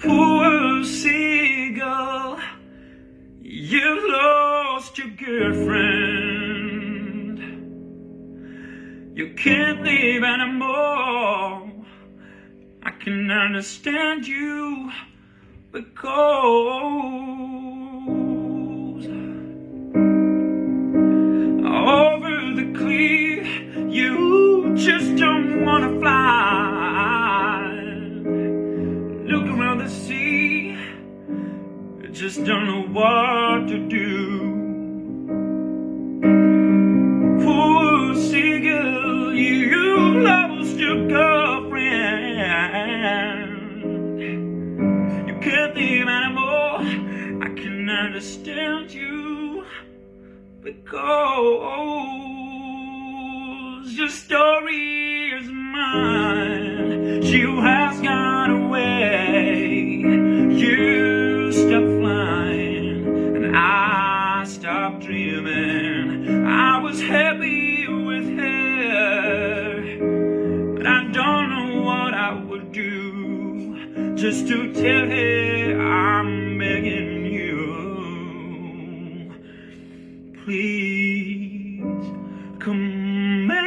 Poor seagull, you lost your girlfriend. You can't leave anymore. I can understand you because over the clear you just don't wanna fly. Look around the sea, you just don't know what to do. Poor seagull, you lost your girlfriend. You can't leave anymore. I can understand you because your story is mine. She has gone away. You stopped flying and I stopped dreaming. I was happy with her, but I don't know what I would do just to tell her I'm begging you. Please come back.